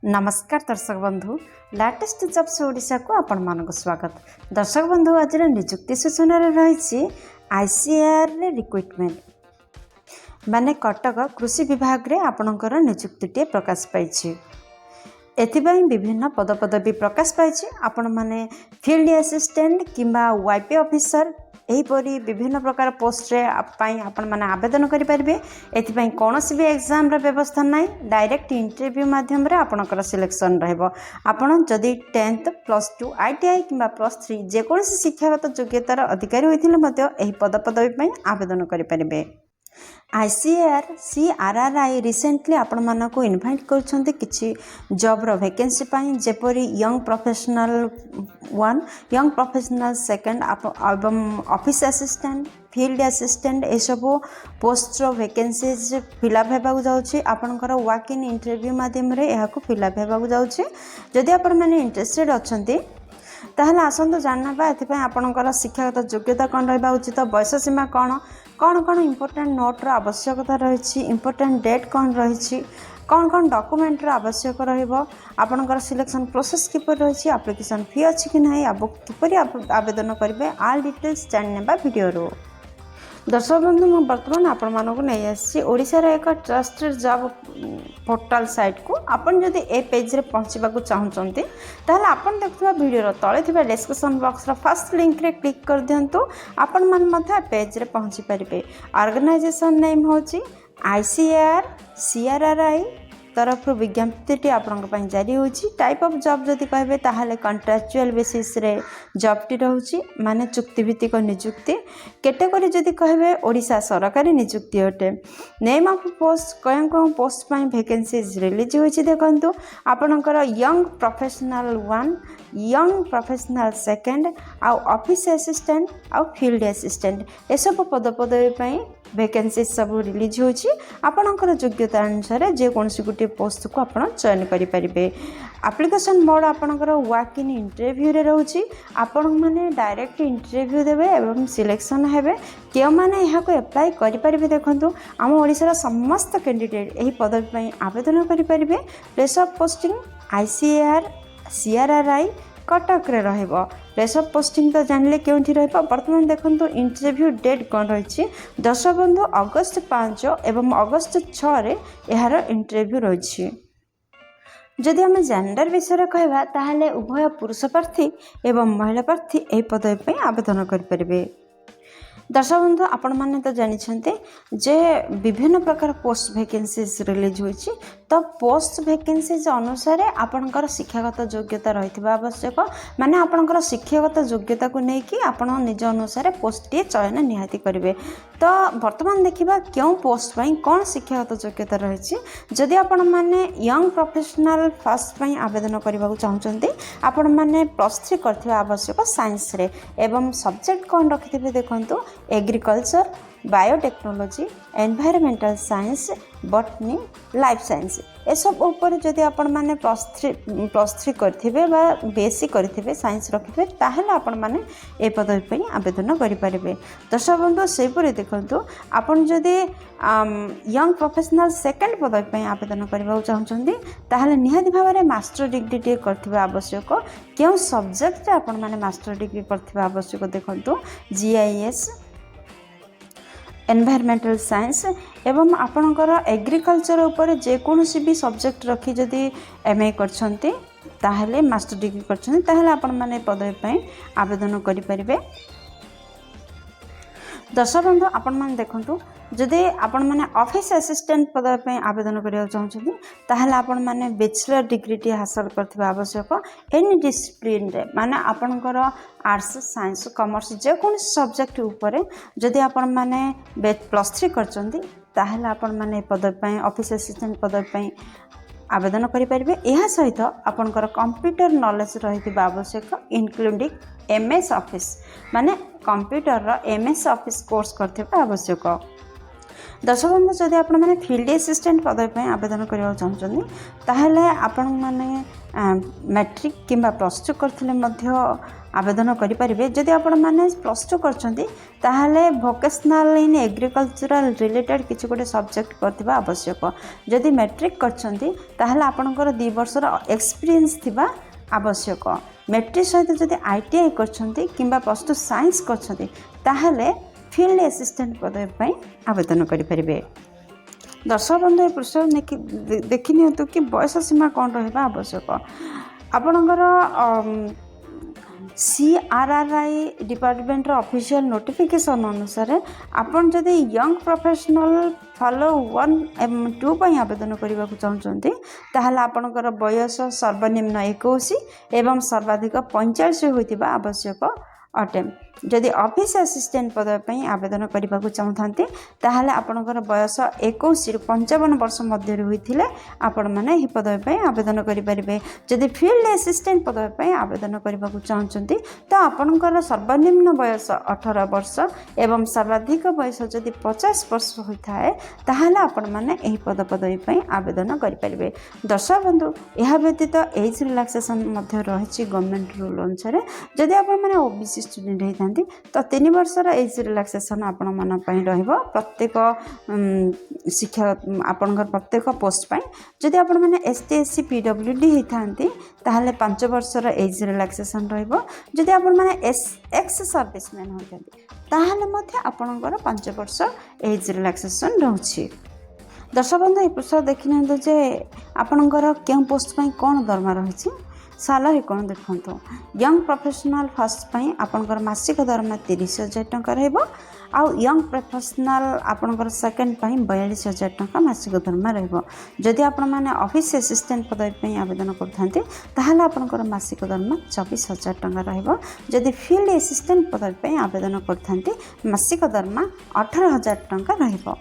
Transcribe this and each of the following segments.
नमस्कार दर्शक बंधु लेटेस्ट जॉब्स ओडिशा को आपण मानक स्वागत। दर्शक बंधु आज निजुक्ति सूचना रही आईसीआर रिक्रुटमेंट माने कटक कृषि विभाग रे आपणकर निजुक्ति प्रकाश पाई। एथिबाई विभिन्न पदपदवी प्रकाश पाई। आपण माने फील्ड असिस्टेंट किंबा वाईपी ऑफिसर एहीपरी विभिन्न प्रकार पोस्ट रे आपण माने आवेदन करेंगे। एथिबाई कौन भी एग्जाम रे व्यवस्था नाई, डायरेक्ट इंटरव्यू माध्यम रे आपणकर सिलेक्शन रहइबो। आपण जदि 10th +2 ITI किंबा +3 जेकोसी शिक्षागत योग्यतार अधिकारी होइथिले मध्य एही पदपदवी पई आवेदन करेंगे। आईसीआर CRRI रिसेंटली आपण मानक इनवाइट करछन्ते किछि जॉब रो वैकेंसी पाई, जेपरी यंग प्रोफेशनल 1, यंग प्रोफेशनल 2 एवं ऑफिस असिस्टेंट, फील्ड असिस्टेंट ए सब पोस्ट रो वैकेंसीज फिलअप हेबाक जाउछि। आपनकर वॉक इन इंटरव्यू माध्यम रे एहाको फिलअप हेबाक जाउछि। जदि आपण माने इंटरेस्टेड अछन्ते ताहले आसंतु जानबा। एथिपय आपनकर शिक्षागत योग्यता कोन रहबा उचित, बयस सीमा कोन कौन इंपोर्टेंट नोट रो आवश्यकता रही, इंपोर्टेंट डेट कौन रही, कौन डॉक्यूमेंट रो आवश्यक रहिबो, आपनकर सिलेक्शन प्रोसेस किपर रही, एप्लिकेशन फी अछि कि नाही, अब किपरि आवेदन करिवे, ऑल डिटेल्स जाननेबा वीडियो रो। दर्शक बंधु मु वर्तमान आपण मानक नहीं आसी ओडिशा रे एक ट्रस्टेड जॉब पोर्टल साइट को। आपण जदि ए पेज रे पहुंचबा को चाहउचंती ताहले आपण देखुवा वीडियो रो तळे थिबा description box row first link रे क्लिक कर दियंतु। आपण मन मध्य पेज रे पहुंची परिबे। ऑर्गेनाइजेशन नेम होची आईसीआर CRRI तरफ विज्ञप्ति आपण जारी होची। टाइप ऑफ जॉब जदि कहबे ताहले कॉन्ट्रैक्चुअल बेसिस रे जॉब टी रहउची, माने चुक्तिभित्तिक नियुक्ति। कैटेगरी जदि कहबे ओडिशा सरकारी नियुक्ति अटे। नेम ऑफ पोस्ट कौन पोस्ट पाई वैकेंसीज रिलीज होची देखंतु। आपनकर यंग प्रोफेशनल 1, यंग प्रोफेशनल 2 आ ऑफिस असिस्टेंट आ फील्ड असिस्टेंट ए सब पदपदवी पाई वैकेंसी सब रिलीज होची। आपनकर योग्यता अनुसार जे कोनसी गुटे पोस्ट को आपण चयन करि परिबे। एप्लिकेशन मोड आपनकर वॉक इन इंटरव्यू रे रहउची। आपण माने डायरेक्ट इंटरव्यू देबे एवं सिलेक्शन हेबे। के माने एहा को अप्लाई करि परिबे देखंतु। हम ओडिसा समस्त कैंडिडेट एही पदवी पई आवेदन करि परिबे। Place of posting ICR CRRI Cuttack रे रहइबो। प्लेस ऑफ पोस्टिंग तो जानले केउठी रहइबो। वर्तमान देखंतु इंटरव्यू डेट कोन रहिछि। दर्शक बंधु अगस्त 5 एवं अगस्त 6 रे एहार इंटरव्यू रहिछि। जदि हम जेंडर विषय कहबा ताहले उभय पुरुष प्रार्थी एवं महिला प्रार्थी एही पदवी पई आवेदन करि परिबे। दर्शक बंधु आपण माने तो जानिछन्ते जे विभिन्न प्रकार पोस्ट वैकेंसीज रिलीज होइछि। तो पोस्ट वैकेंसीज अनुसार आपनकर शिक्षागत योग्यता रहितबा आवश्यक। माने आपनकर शिक्षागत योग्यता को नै कि आपण निज अनुसार पोस्ट टी चयन निहाती करिवे। तो वर्तमान देखिबा क्यों पोस्ट पई कोन शिक्षागत योग्यता रहिछि। जदि आपण माने यंग प्रोफेशनल फर्स्ट पई आवेदन करबा चाहउचन्ते, आपण माने +3 करथिबा आवश्यक साइंस रे एवं सब्जेक्ट कोन रखिथिबे देखंतु agriculture, biotechnology, environmental science, botany, life science ए सब ऊपर जदि आपण माने +3 करथिबे बा बेसी करथिबे साइंस रखिबे ताहले आपण माने ए पदवी पई आवेदन करि परिबे। दर्शक बंधु सेपरि देखंतु आपण जदि यंग प्रोफेशनल 2nd पदवी पई आवेदन करबा चाहउचंदी ताहले निहाती भाबरे मास्टर डिग्री टे करथिबा आवश्यक। केउ सब्जेक्ट रे आपण माने मास्टर डिग्री करथिबा आवश्यक देखंतु GIS, एनवायरमेंटल साइंस एवं आपणकर एग्रीकल्चर ऊपर जेकोसी भी सब्जेक्ट रखी जदि MA करछन्ते ताहले मास्टर डिग्री करछन्ते ताहले आपण माने पदवी पई आवेदन करि परिबे। दर्शक बंधु आपण माने देखंतु जदि आपण माने ऑफिस असिस्टेंट पदवी पई आवेदन करिया चाहछन्ती ताहले आपण माने बैचलर डिग्री टी हासिल करथिबा आवश्यक। एनी डिसिप्लिन रे माने आपणकर आर्ट्स, साइंस, कॉमर्स जे कोन सब्जेक्ट ऊपर जदि आपण माने +3 करछन्ती ताहले आपण माने पदवी पई ऑफिस असिस्टेंट पदवी पई आवेदन करि परिबे। एहा सहित आपणकर कंप्यूटर नॉलेज रहिथिबा आवश्यक, इंक्लूडिंग MS ऑफिस माने कंप्यूटर रो MS ऑफिस कोर्स करथिबा आवश्यक। दर्शक बंधु जदि आपण मैंने फील्ड असिस्टेंट पदवी पर आवेदन करने चाहते ताहले आपण मैंने मैट्रिक किंबा प्लस टू करते आवेदन करेंगे। जदि आपण मैंने प्लस टू कर भोकेशनल इन एग्रीकल्चरल रिलेटेड किसी गोटे सब्जेक्ट करथिबा आवश्यक। जदि मैट्रिक करछंती आपणकर 2 वर्षर एक्सपीरियंस थिबा आवश्यक। मैट्रिक सहित जदि ITI करछंती किंबा प्लस टू साइंस करछंती ताहले फील्ड असिस्टेंट पदवी पर आवेदन करेंगे। दर्शक बंधु ये प्रश्न देखि नियंतु कि बयस सीमा कौन रहा आवश्यक। आपणकर CRRI डिपार्टमेंट ऑफिशियल नोटिफिकेशन अनुसार आपन जदि यंग प्रोफेशनल फॉलो 1 एवं 2 पर आवेदन करने को चाहते ताहले आपणकर बयस सर्वनिम्न 21 एवं सर्वाधिक 45 होइतिबा आवश्यक अटे। जदि ऑफिस असिस्टेंट पदवी पर आवेदन करने को चाहते ताहले आपणकर बयस 21 रु 55 वर्ष मध्य होइथिले आपण माने ही पदवी पर आवेदन करेंगे। जदि फील्ड असिस्टेंट पदवी पर आवेदन करने को चाहते तो आपणकर सर्वनिम्न बयस 18 वर्ष एवं सर्वाधिक बयस जदि 50 वर्ष होता है ताहले आपण माने एही पदवी पर आवेदन करेंगे। दर्शक बंधु यह व्यतीत एज रिलैक्सेशन मध्य रही गवर्नमेंट रूल अनुसार जदि आपण माने ओबीसी स्टूडेंट होता तो 3 वर्षर एज रिलैक्सेशन आपण मन प्रत्येक शिक्षा आपणकर प्रत्येक पोस्ट पाई। जदि आपण माने ST SC PWD होता ताहले 5 वर्षर एज रिलैक्सेशन रहिबो। जदि आपण माने एक्स सर्विसमैन होता ताहले मध्य आपणकर 5 वर्ष एज रिलैक्सेशन रहउछि। दर्शक बंधु ये प्रश्न देखिने जे आपणकर केउ पोस्ट पाई कोन दरमा रहिछि सालारी कौन देखो। यंग प्रोफेशनल फर्स्ट पाई आपणकर मासिक दरमा 30,000 टंका रहइबो। आउ यंग प्रोफेशनल आपणकर सेकंड पाई 42,000 टंका मासिक दरमा रहइबो। जदि आपण माने ऑफिस असिस्टेंट पदवी पाई आवेदन करथांते ताहले आपणकर मासिक दरमा 24,000 टंका रहइबो। जदि फील्ड असिस्टेंट पदवी पाई आवेदन करथांते मासिक दरमा 18,000 टंका रहइबो।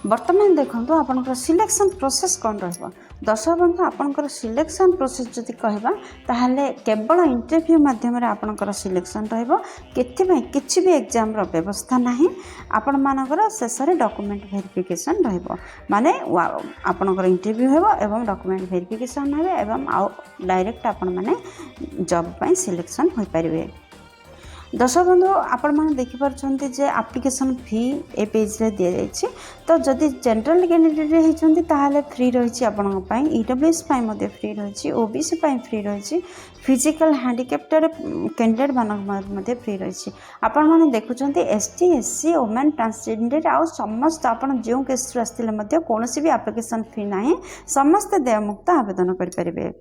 वर्तमान देखो आपणकर सिलेक्शन प्रोसेस कौन रहिबो। दर्शक बंधु आपणकर सिलेक्शन प्रोसेस जदि कहबा ताहले केवल इंटरव्यू माध्यम रे आपणकर सिलेक्शन रहिबो। केथिबे किछि भी एग्जाम रो व्यवस्था नाही। आपण मानकर शेष रे डॉक्यूमेंट वेरिफिकेशन रहिबो माने आपणकर इंटरव्यू हेबो एवं डॉक्यूमेंट वेरिफिकेशन हेबे एवं डायरेक्ट आपण माने जॉब पई सिलेक्शन होई परिबे। दर्शक बंधु आपण मैंने देखिपारे जे एप्लिकेशन फी ए पेज रे दि जाइए। तो जदि जनरल कैंडिडेट होती ताहले फ्री रही आपण EWS फ्री रही OBC फ्री रही फिजिकल हैंडिकैप्टेड कैंडिडेट मानक फ्री रही। आपण मैंने देखुं ST SC वुमेन ट्रांसजेंडर आउ समस्त आपण जो केस आसते कौन भी एप्लिकेशन फी ना समस्त देयमुक्त आवेदन करेंगे।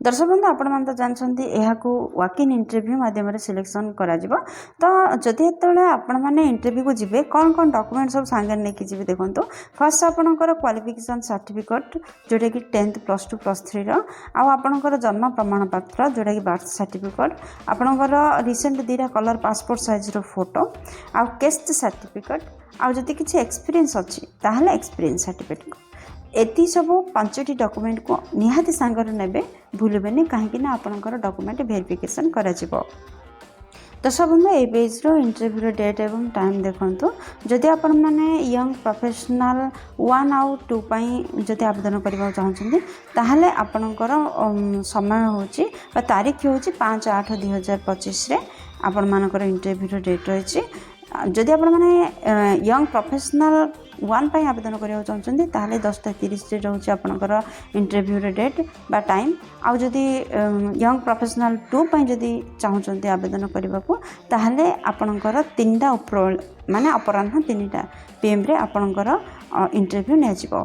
दर्शक बंधु आपण मैंने तो जानते यहाँ वॉक इन इंटरव्यू माध्यम सिलेक्शन करा जिवो। तो जदि एतले आपण माने इंटरव्यू को जिबे कौन कौन डॉक्यूमेंट सब सांगे लेके जिबे देखंतु। फर्स्ट आपणकर क्वालिफिकेशन सर्टिफिकेट जोटा कि 10th प्लस 2 प्लस 3 रो आउ आपणकर जन्म प्रमाण पत्र जोटा कि बर्थ सर्टिफिकेट आपणकर रिसेंट 2 कलर पासपोर्ट साइज रो फोटो आउ कास्ट सर्टिफिकेट आउ जदि किछि एक्सपीरियंस अछि ताहले एक्सपीरियंस सर्टिफिकेट एति सब 5टी डॉक्यूमेंट को निहाती सांगर नेबे भूलबेनी कहीं आपणकर डॉक्यूमेंट वेरिफिकेशन करा जिवो। दर्शक बंधु ए पेज रो इंटरव्यू डेट एवं टाइम देखंतु। जदि आपण माने यंग प्रोफेशनल 1 आउ 2 पई जदि आवेदन करबा चाहछन्ती ताहले आपणकर समय होची तारीख होची 5/8/2025 रे आपण मानकर इंटरव्यू डेट रही। जदि आपण माने यंग प्रोफेशनल 1 पर आवेदन करने चाहते ताहले 10:30 रोचे आपणकर इंटरव्यू डेट बा टाइम। आउ जदि यंग प्रोफेशनल 2 पर जदि चाहते आवेदन करने को ताहले आपणकर 3टा माने अपराह्न 3टा PM रे आपणकर इंटरव्यू नियाजिवो।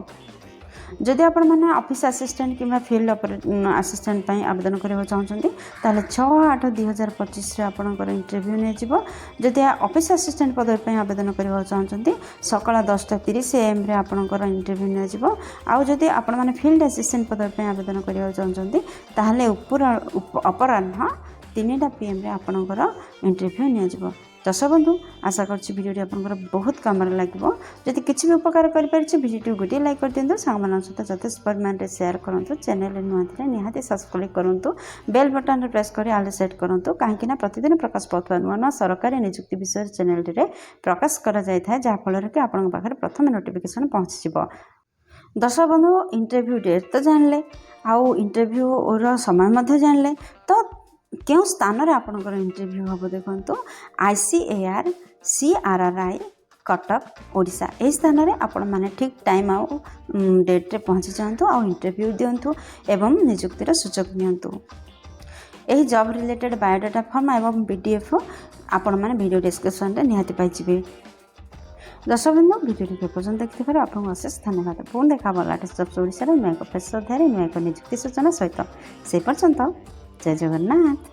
जदि आपण माने ऑफिस असिस्टेंट किंबा फील्ड असिस्टेंट पर आवेदन करने चाहते ताहले 6/8/2025 रे आपणकर इंटरव्यू नियाजिवो। जदि ऑफिस असिस्टेंट पदवी पर आवेदन करने चाहते सकाळ 10:30 AM रे आपणकर इंटरव्यू नियाजिवो। आउ जदि आपण माने फील्ड असिस्टेंट पदवी पर आवेदन करने चाहते ताहले अपराह्न 3टा PM रे आपणकर इंटरव्यू नियाजिवो। दर्शक बंधु आशा करुँच भिडियो आपंकर बहुत कम लगे जदि किसी भी उपकार करें भिडियो गोटे लाइक कर दिखाँ सांग सहित जथेष परिमाण में सेयार करूँ चैनल नुआ निहाती सब्सक्राइब करूँ बेल बटन प्रेस कर आल सेट करूँ कहीं प्रतिदिन प्रकाश पाता नुआ नुआ सरकारी निजुक्ति विषय चैनल प्रकाश कर जहाँफल कि आपंक पाखे प्रथम नोटिफिकेशन पहुँची। दर्शक बंधु इंटरव्यू डेट तो जानले आउ इंटरव्यू समय जानले तो क्यों स्थान में आपंकर इंटरव्यू हम देखो ICAR CRRI कटक ओडिशा यही स्थान में आपण मैंने ठीक टाइम आउ डेट रे पहुँची जातु आ इंटरव्यू दिंतु एवं निजुक्तिर सुजोग नियंतु। यही जॉब रिलेटेड बायोडाटा फॉर्म एवं PDF आपण मैंने वीडियो डिस्क्रिप्शन में निहाती पाइबे। दर्शक बंधु भिडियो पर्यटन देखते आपको अशेष धन्यवाद। पुणी देखा लेटेस्ट जॉब्स ओडिशा नुआ एक फ्रेश अध्याय नुआ एक निजुक्ति सूचना सहित से पर्यंत जय जगन्नाथ।